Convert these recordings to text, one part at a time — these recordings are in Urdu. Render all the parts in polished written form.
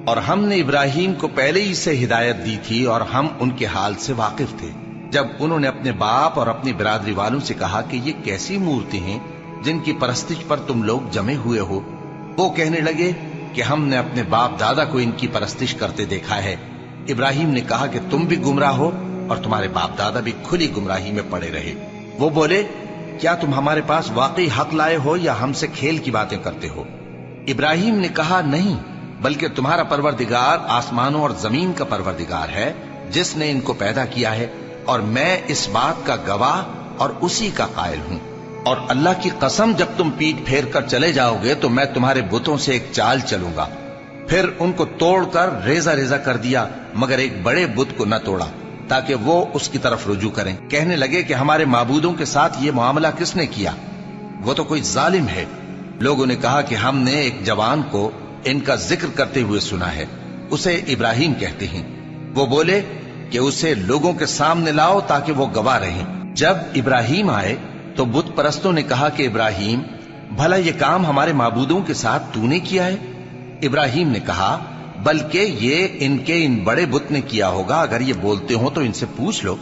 اور ہم نے ابراہیم کو پہلے ہی سے ہدایت دی تھی اور ہم ان کے حال سے واقف تھے۔ جب انہوں نے اپنے باپ اور اپنی برادری والوں سے کہا کہ یہ کیسی مورتی ہیں جن کی پرستش پر تم لوگ جمے ہوئے ہو، وہ کہنے لگے کہ ہم نے اپنے باپ دادا کو ان کی پرستش کرتے دیکھا ہے۔ ابراہیم نے کہا کہ تم بھی گمراہ ہو اور تمہارے باپ دادا بھی کھلی گمراہی میں پڑے رہے۔ وہ بولے، کیا تم ہمارے پاس واقعی حق لائے ہو یا ہم سے کھیل کی باتیں کرتے ہو؟ ابراہیم نے کہا، نہیں، بلکہ تمہارا پروردگار آسمانوں اور زمین کا پروردگار ہے جس نے ان کو پیدا کیا ہے، اور میں اس بات کا گواہ اور اسی کا قائل ہوں۔ اور اللہ کی قسم، جب تم پیٹ پھیر کر چلے جاؤ گے تو میں تمہارے بتوں سے ایک چال چلوں گا۔ پھر ان کو توڑ کر ریزہ ریزہ کر دیا، مگر ایک بڑے بت کو نہ توڑا تاکہ وہ اس کی طرف رجوع کریں۔ کہنے لگے کہ ہمارے معبودوں کے ساتھ یہ معاملہ کس نے کیا؟ وہ تو کوئی ظالم ہے۔ لوگوں نے کہا کہ ہم نے ایک جوان کو ان کا ذکر کرتے ہوئے سنا ہے، اسے ابراہیم کہتے ہیں۔ وہ بولے کہ اسے لوگوں کے سامنے لاؤ تاکہ وہ گواہ رہیں۔ جب ابراہیم آئے تو بت پرستوں نے کہا کہ ابراہیم، بھلا یہ کام ہمارے معبودوں کے ساتھ تو نے کیا ہے؟ ابراہیم نے کہا، بلکہ یہ ان بڑے بت نے کیا ہوگا، اگر یہ بولتے ہوں تو ان سے پوچھ لو۔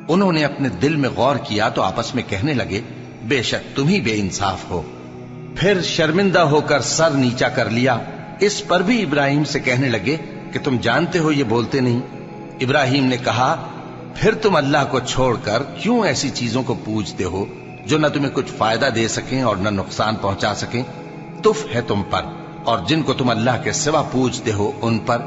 انہوں نے اپنے دل میں غور کیا تو آپس میں کہنے لگے، بے شک تم ہی بے انصاف ہو۔ پھر شرمندہ ہو کر سر نیچا کر لیا۔ اس پر بھی ابراہیم سے کہنے لگے کہ تم جانتے ہو یہ بولتے نہیں۔ ابراہیم نے کہا، پھر تم اللہ کو چھوڑ کر کیوں ایسی چیزوں کو پوجتے ہو جو نہ تمہیں کچھ فائدہ دے سکیں اور نہ نقصان پہنچا سکیں؟ تف ہے تم پر اور جن کو تم اللہ کے سوا پوجتے ہو ان پر،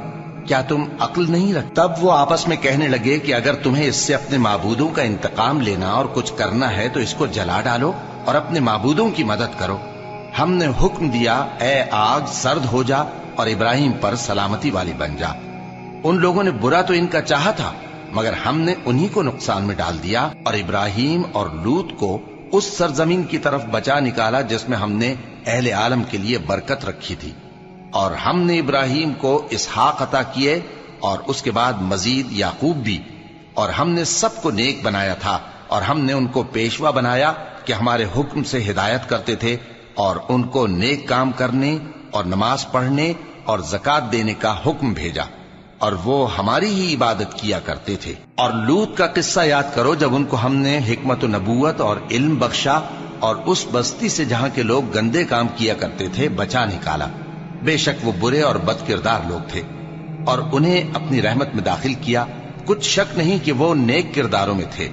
کیا تم عقل نہیں رکھتے؟ تب وہ آپس میں کہنے لگے کہ اگر تمہیں اس سے اپنے معبودوں کا انتقام لینا اور کچھ کرنا ہے تو اس کو جلا ڈالو اور اپنے معبودوں کی مدد کرو۔ ہم نے حکم دیا، اے آگ سرد ہو جا اور ابراہیم پر سلامتی والی بن جا۔ ان لوگوں نے برا تو ان کا چاہا تھا، مگر ہم نے انہی کو نقصان میں ڈال دیا اور ابراہیم اور لوط کو اس سرزمین کی طرف بچا نکالا جس میں ہم نے اہل عالم کے لیے برکت رکھی تھی۔ اور ہم نے ابراہیم کو اسحاق عطا کیے اور اس کے بعد مزید یعقوب بھی، اور ہم نے سب کو نیک بنایا تھا، اور ہم نے ان کو پیشوا بنایا کہ ہمارے حکم سے ہدایت کرتے تھے، اور ان کو نیک کام کرنے اور نماز پڑھنے اور زکوٰۃ دینے کا حکم بھیجا، اور وہ ہماری ہی عبادت کیا کرتے تھے۔ اور لوط کا قصہ یاد کرو، جب ان کو ہم نے حکمت و نبوت اور علم بخشا اور اس بستی سے جہاں کے لوگ گندے کام کیا کرتے تھے بچا نکالا۔ بے شک وہ برے اور بد کردار لوگ تھے، اور انہیں اپنی رحمت میں داخل کیا، کچھ شک نہیں کہ وہ نیک کرداروں میں تھے۔